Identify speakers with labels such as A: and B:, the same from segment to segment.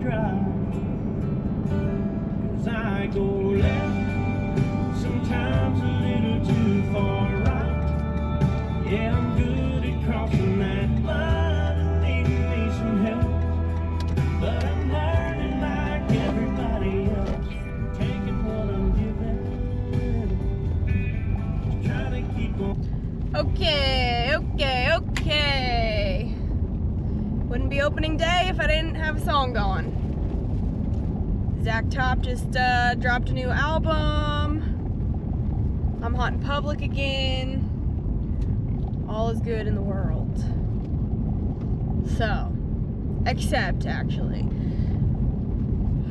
A: drive. 'Cause I go left, sometimes a little too far right. Yeah, I'm good at crossing that line and needing me some help. But I'm learning like everybody else, taking what I'm given, trying to keep on.
B: Okay. Wouldn't be opening day if I didn't have a song going. Zach Top just dropped a new album. I'm hot in public again. All is good in the world. So, except actually,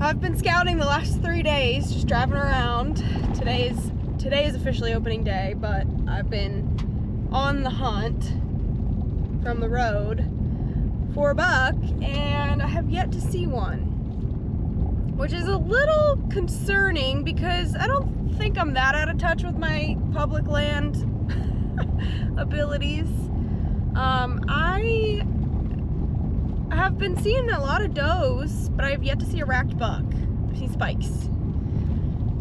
B: I've been scouting the last 3 days, just driving around. Today is officially opening day, but I've been on the hunt from the road for a buck, and I have yet to see one, which is a little concerning because I don't think I'm that out of touch with my public land abilities. I have been seeing a lot of does, but I have yet to see a racked buck. I've seen spikes.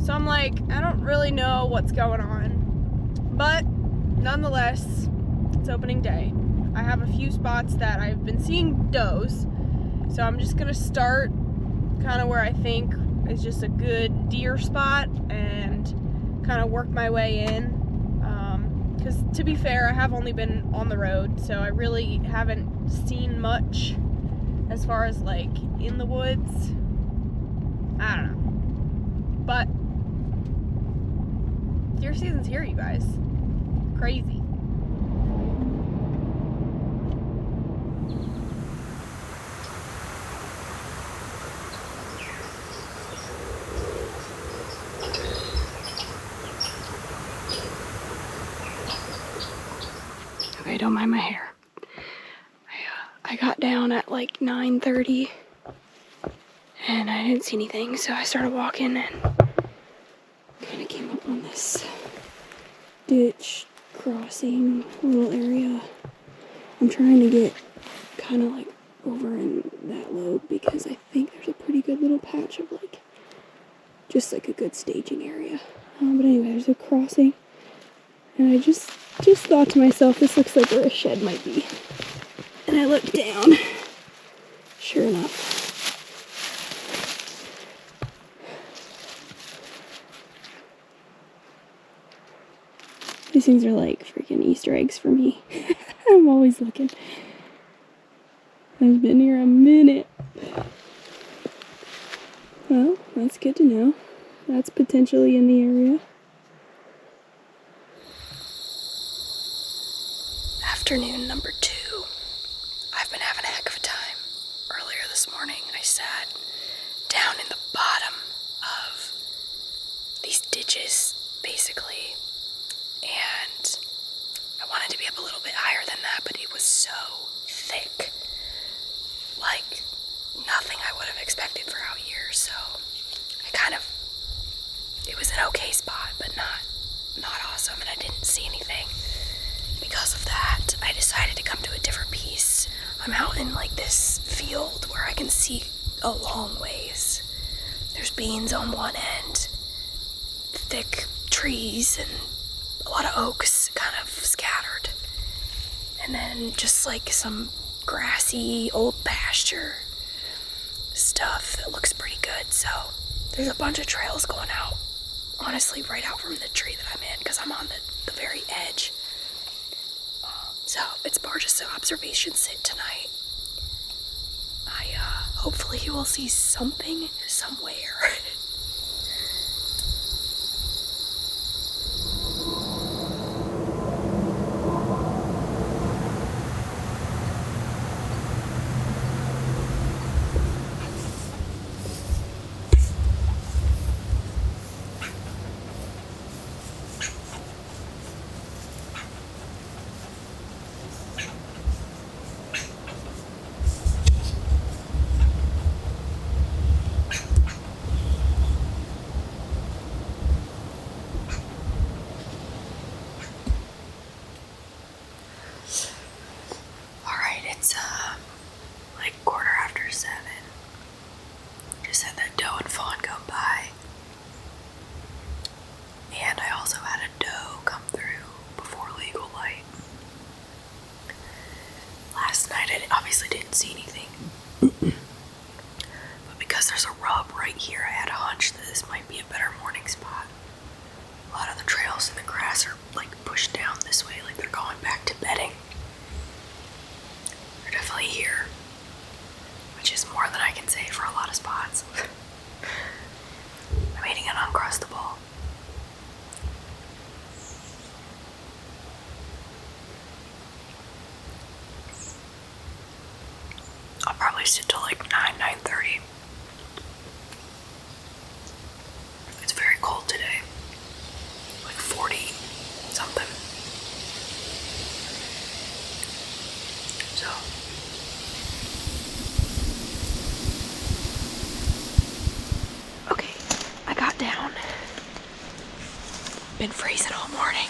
B: So I'm like, I don't really know what's going on. But nonetheless, it's opening day. I have a few spots that I've been seeing does. So I'm just gonna start kind of where I think is just a good deer spot and kind of work my way in. Because to be fair, I have only been on the road, so I really haven't seen much as far as like in the woods. I don't know. But deer season's here, you guys. Crazy. Okay, don't mind my hair. I got down at like 9:30 and I didn't see anything, so I started walking and kind of came up on this ditch crossing little area. I'm trying to get kind of like over in that lobe because I think there's a pretty good little patch of like just like a good staging area. But anyway, there's a crossing, and I just thought to myself, this looks like where a shed might be. And I looked down. Sure enough. These things are like freaking Easter eggs for me. I'm always looking. I've been here a minute. Well, that's good to know. That's potentially in the area. Afternoon number 2. I've been having a heck of a time. Earlier this morning, I sat down in the bottom of these ditches, basically, and I wanted to be up a little bit higher than that, but it was so thick, like nothing I would have expected for out here. So it was an okay spot, but not awesome, and I didn't see anything. Because of that, I decided to come to a different piece. I'm out in like this field where I can see a long ways. There's beans on one end, thick trees, and a lot of oaks kind of scattered. And then just like some grassy old pasture stuff that looks pretty good. So there's a bunch of trails going out, honestly, right out from the tree that I'm in, because I'm on the very edge. So it's more just an observation sit tonight. Hopefully you will see something somewhere. It's like 7:15.
C: obviously didn't see anything. But because there's a rub right here, I had a hunch that this might be a better morning spot. A lot of the trails in the grass are like pushed down this way, like they're going back to bedding. They're definitely here, which is more than I can say for a lot of spots. I'm eating an Uncrustable. I'll probably sit till like 9:30. It's very cold today. Like 40 something. So okay, I got down. Been freezing all morning.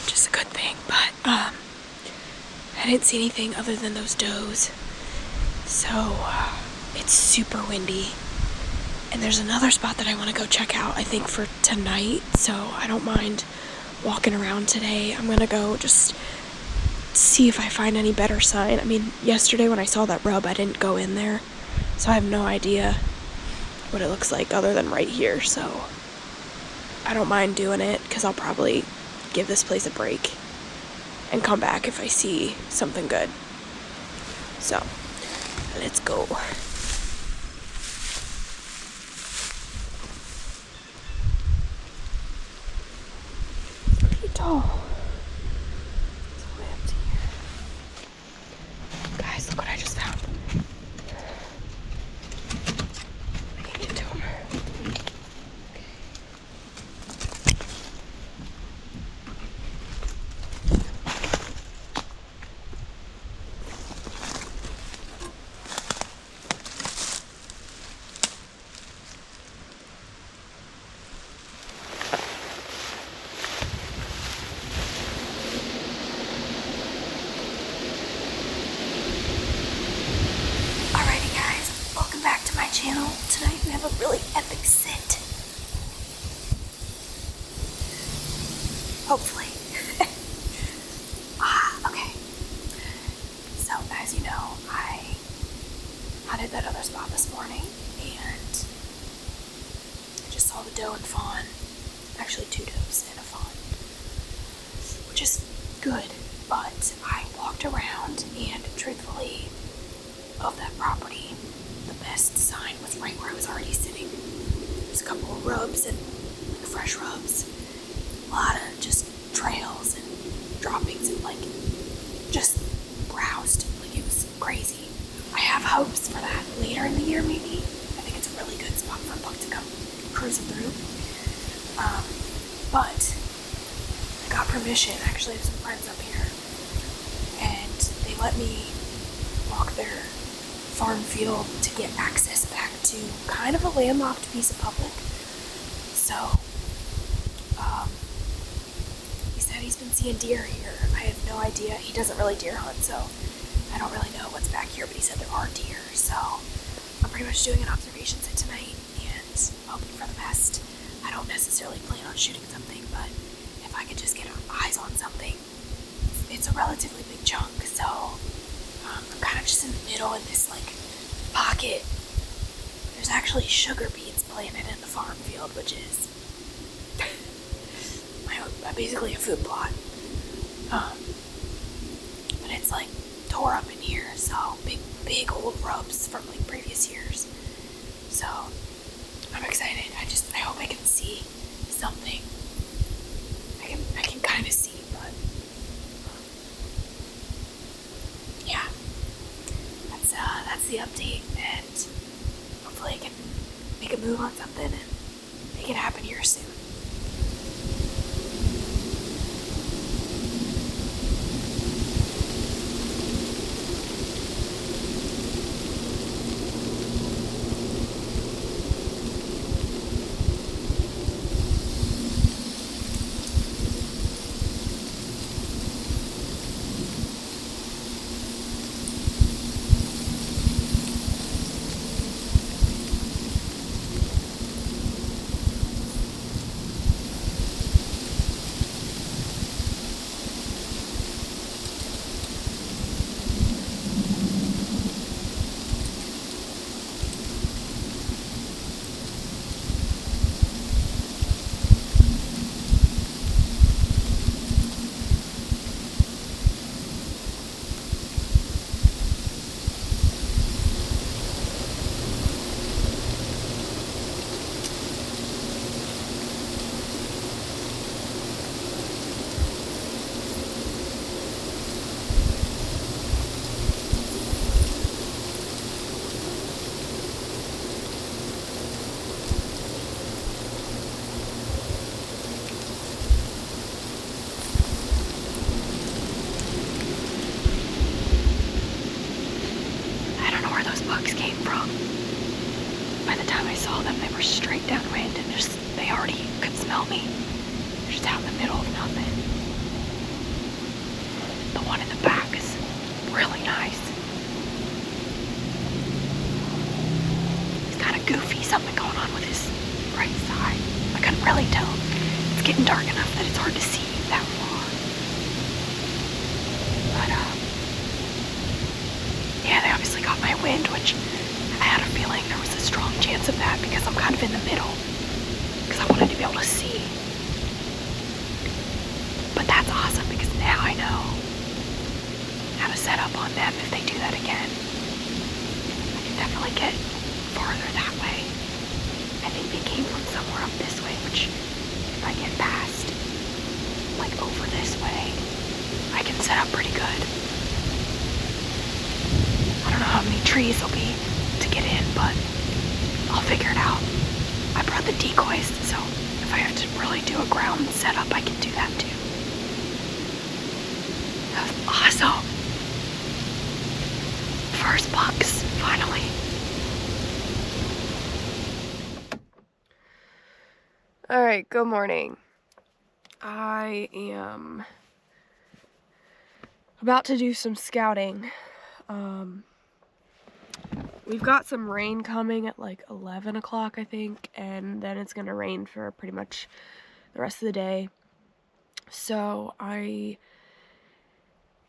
C: Which is a good thing, but I didn't see anything other than those does. So it's super windy. And there's another spot that I want to go check out, I think, for tonight. So I don't mind walking around today. I'm going to go just see if I find any better sign. I mean, yesterday when I saw that rub, I didn't go in there. So I have no idea what it looks like other than right here. So I don't mind doing it because I'll probably give this place a break and come back if I see something good. So let's go. Pretty tall. It's all the way up to here. Guys, look what I just found. I can get to him. Channel. Tonight we have a really epic sit. Hopefully. Okay. So, as you know, I hunted that other spot this morning and I just saw the doe and fawn. Actually, 2 does and a fawn. Which is good, but I walked around and truthfully, of that property, the best sign was right where I was already sitting. There's a couple of rubs and like fresh rubs. A lot of just trails and droppings and like just browsed. Like it was crazy. I have hopes for that later in the year maybe. I think it's a really good spot for a buck to come cruising through. But I got permission. Actually, I have some friends up here and they let me walk their farm field to get access back to kind of a landlocked piece of public. So, he said he's been seeing deer here. I have no idea. He doesn't really deer hunt, so I don't really know what's back here, but he said there are deer. So, I'm pretty much doing an observation sit tonight and hoping for the best. I don't necessarily plan on shooting something, but if I could just get eyes on something, it's a relatively big chunk, so I'm kind of just in the middle in this like pocket. There's actually sugar beets planted in the farm field, which is basically a food plot. But it's like tore up in here, so big old rubs from like previous years. So I'm excited. I hope I can see something. I can kind of see, but yeah. That's the update, and hopefully I can make a move on something and make it happen here soon. bucks came from. By the time I saw them, they were straight downwind and they already could smell me. They're just out in the middle of nothing. The one in the back is really nice. He's kind of goofy, something going on with his right side. I couldn't really tell. It's getting dark enough that it's hard to see that far. But, yeah, they obviously got my wind, which I had a feeling there was a strong chance of that because I'm kind of in the middle. Because I wanted to be able to see. But that's awesome because now I know how to set up on them if they do that again. I can definitely get farther that way. I think they came from somewhere up this way, which if I get past, like over this way, I can set up pretty good. I don't know how many trees there'll be to get in, but I'll figure it out. I brought the decoys, so if I have to really do a ground setup, I can do that too. That was awesome. First bucks, finally.
B: All right, good morning. I am about to do some scouting. We've got some rain coming at like 11 o'clock, I think, and then it's gonna rain for pretty much the rest of the day. So I'm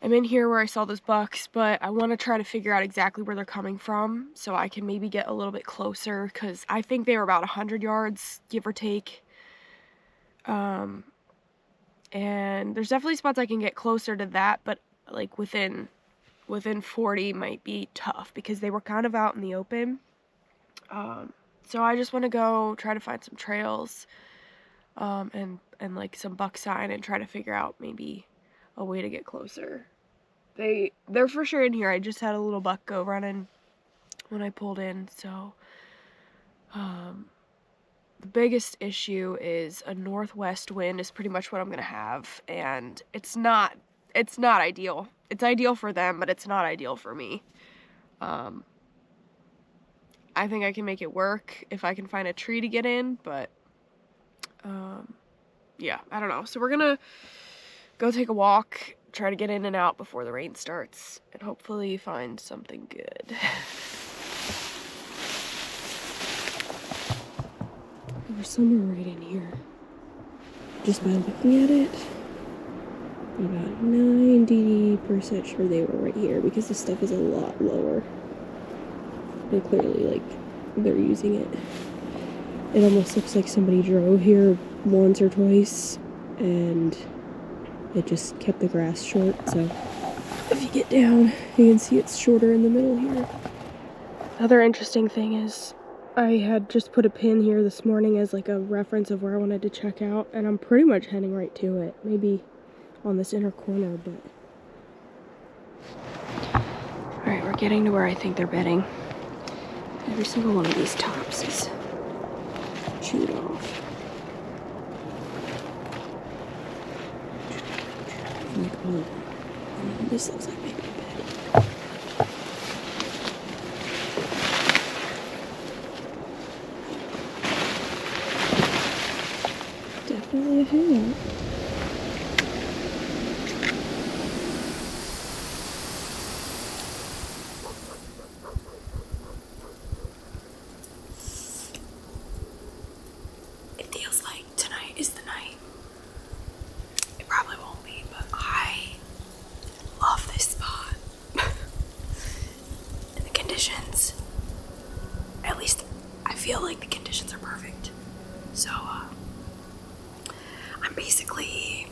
B: in here where I saw those bucks, but I want to try to figure out exactly where they're coming from so I can maybe get a little bit closer, because I think they were about 100 yards, give or take. And there's definitely spots I can get closer to that, but like within 40 might be tough because they were kind of out in the open. So I just want to go try to find some trails, and like some buck sign and try to figure out maybe a way to get closer. They're for sure in here. I just had a little buck go running when I pulled in, so the biggest issue is a northwest wind is pretty much what I'm gonna have, and it's not ideal. It's ideal for them, but it's not ideal for me. I think I can make it work if I can find a tree to get in, but yeah, I don't know. So we're gonna go take a walk, try to get in and out before the rain starts, and hopefully find something good. There's somewhere right in here. Just by looking at it, I'm about 90% sure they were right here because this stuff is a lot lower. And clearly, like, they're using it. It almost looks like somebody drove here once or twice and it just kept the grass short. So if you get down, you can see it's shorter in the middle here. Another interesting thing is I had just put a pin here this morning as like a reference of where I wanted to check out, and I'm pretty much heading right to it. Maybe on this inner corner, but... Alright, we're getting to where I think they're bedding. Every single one of these tops is chewed off. Like all of them. This looks like maybe a bed. Definitely a hangout.
C: It feels like tonight is the night. It probably won't be, but I love this spot. And the conditions, at least I feel like the conditions are perfect. So, I'm basically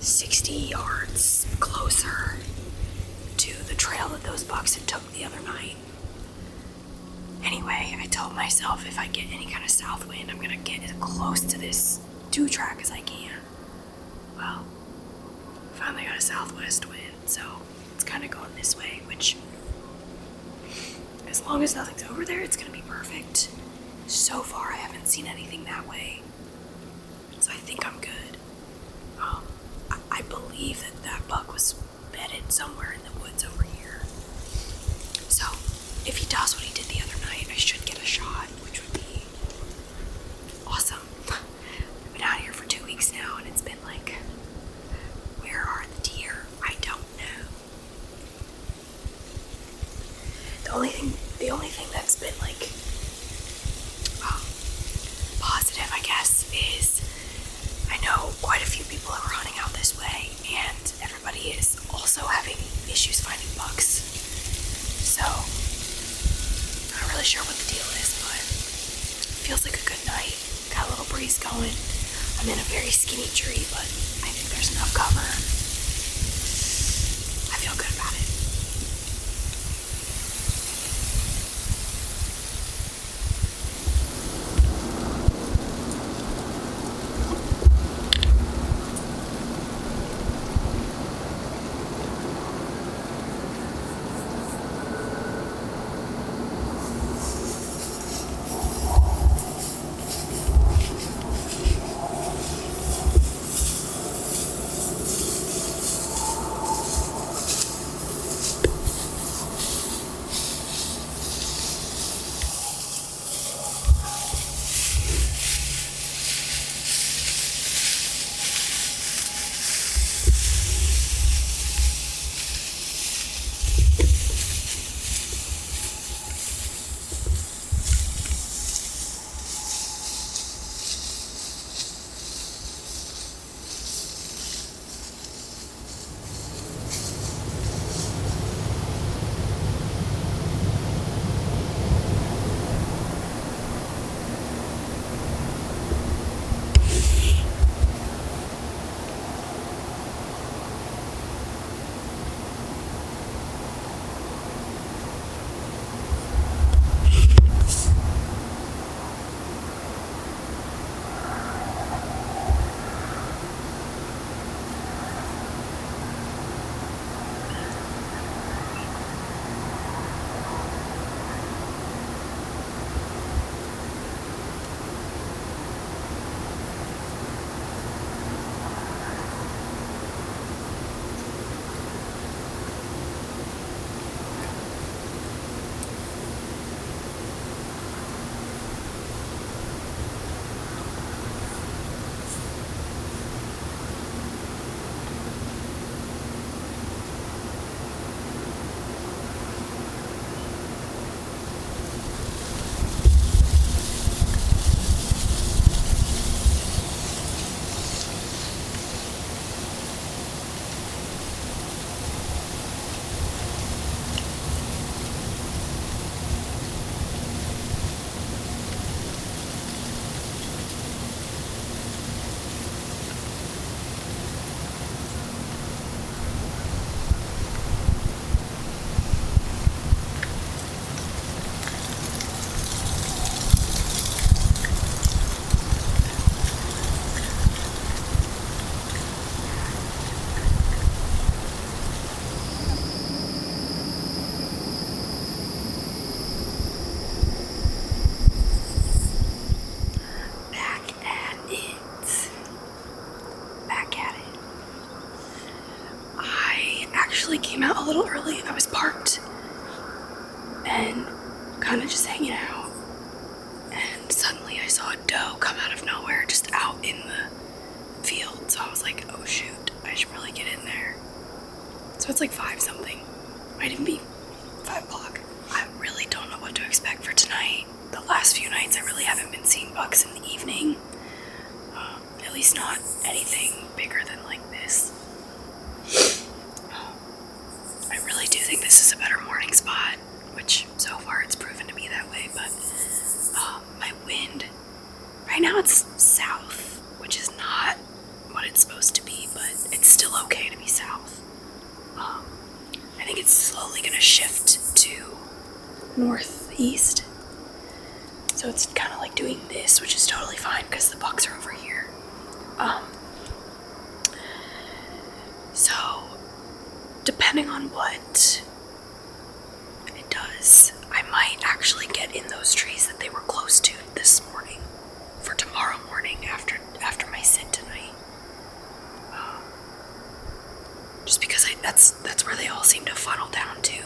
C: 60 yards closer to the trail that those bucks had took the other night. Anyway, I told myself if I get any kind of south wind, I'm gonna get as close to this 2-track as I can. Well, finally got a southwest wind, so it's kind of going this way, which, as long as nothing's over there, it's gonna be perfect. So far, I haven't seen anything that way, so I think I'm good. I believe that buck was bedded somewhere in the woods over here. if he does what he did the other night, I should get a shot, which would be awesome. I've been out here for 2 weeks now, and it's been like, where are the deer? I don't know. The only thing that's been like positive, I guess, is I know quite a few people who are hunting out this way, and everybody is also having issues finding bucks. So, not really sure what the deal is, but it feels like a good night. Got a little breeze going. I'm in a very skinny tree, but I think there's enough cover. I feel good about it. Came out a little early. I was parked and kind of just hanging out, and suddenly I saw a doe come out of nowhere just out in the field. So I was like, oh shoot, I should really get in there. So it's like 5 something, might even be 5 o'clock. I really don't know what to expect for tonight. The last few nights I really haven't been seeing bucks in the evening, at least not anything bigger than like this. I really do think this is a better morning spot, which so far it's proven to be that way, but my wind, right now it's south, which is not what it's supposed to be, but it's still okay to be south. I think it's slowly going to shift to northeast, so it's kind of like doing this, which is totally fine because the bucks are over here. So depending on what it does, I might actually get in those trees that they were close to this morning for tomorrow morning after my sit tonight. Just because that's where they all seem to funnel down to.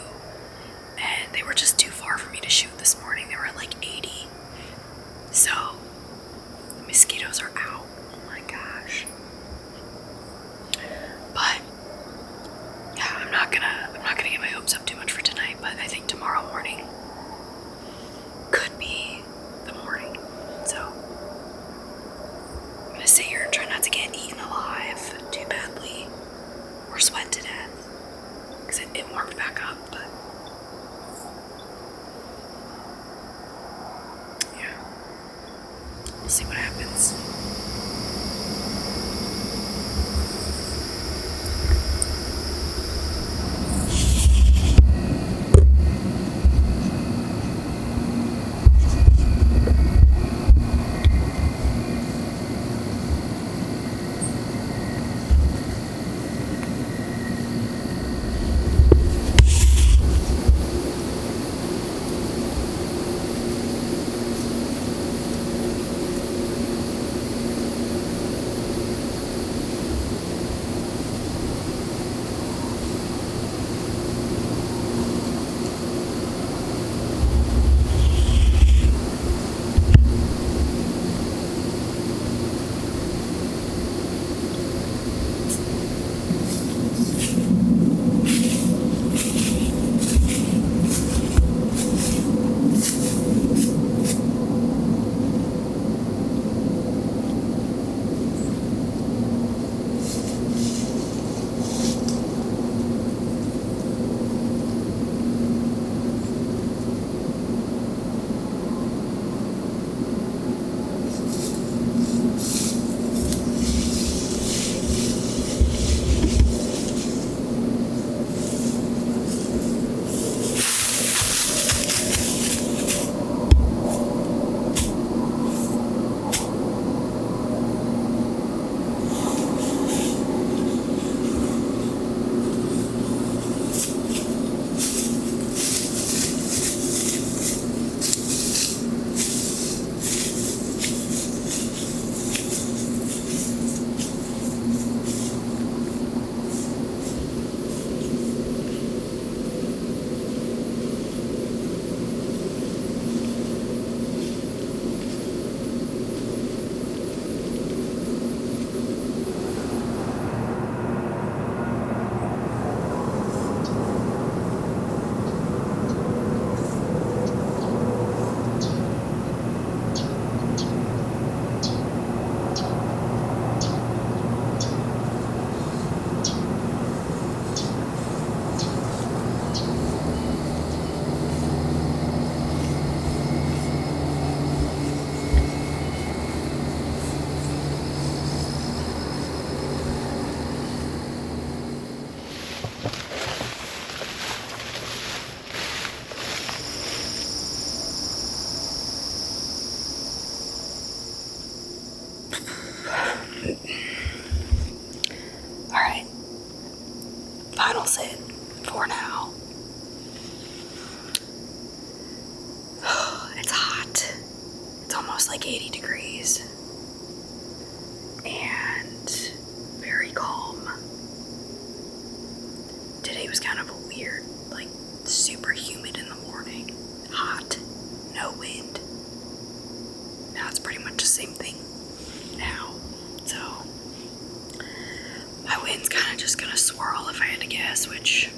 C: and they were just too far for me to shoot this morning. They were at like 80. So the mosquitoes are out. Oh my gosh. But yeah, I'm not gonna get my hopes up too much for tonight, but I think tomorrow morning could be the morning. So I'm gonna sit here and try not to get eaten alive too badly or sweat to death, because it warmed back up, but yeah, we'll see what happens. Alright, final sit for now. It's hot. It's almost like 80 degrees. And very calm. Today was kind of a weird, like super humid in the morning. Hot, no wind. Now it's pretty much the same thing now. So my wind's kind of just gonna swirl if I had to guess, which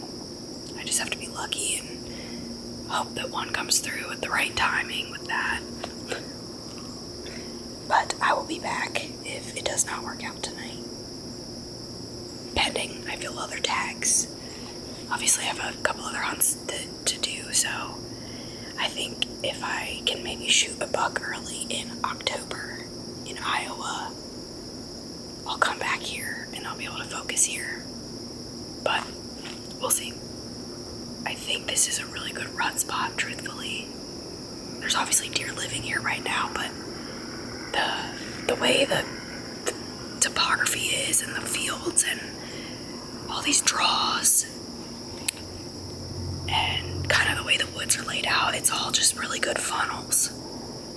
C: I just have to be lucky and hope that one comes through at the right timing with that. But I will be back if it does not work out tonight. Pending I feel other tags. Obviously I have a couple other hunts to do, so I think if I can maybe shoot a buck early in October in Iowa, I'll come back here and I'll be able to focus here. But we'll see. I think this is a really good rut spot, truthfully. There's obviously deer living here right now, but the way the topography is and the fields and all these draws and kind of the way the woods are laid out, it's all just really good funnels.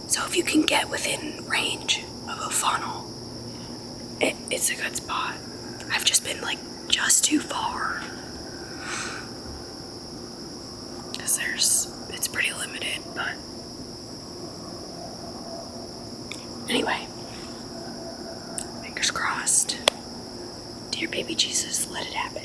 C: So if you can get within range of a funnel, it's a good spot. I've just been like just too far. Because it's pretty limited, but anyway, fingers crossed. Dear baby Jesus, let it happen.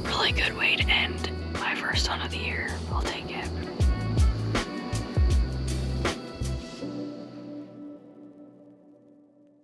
C: Really good way to end my first hunt of the year. I'll take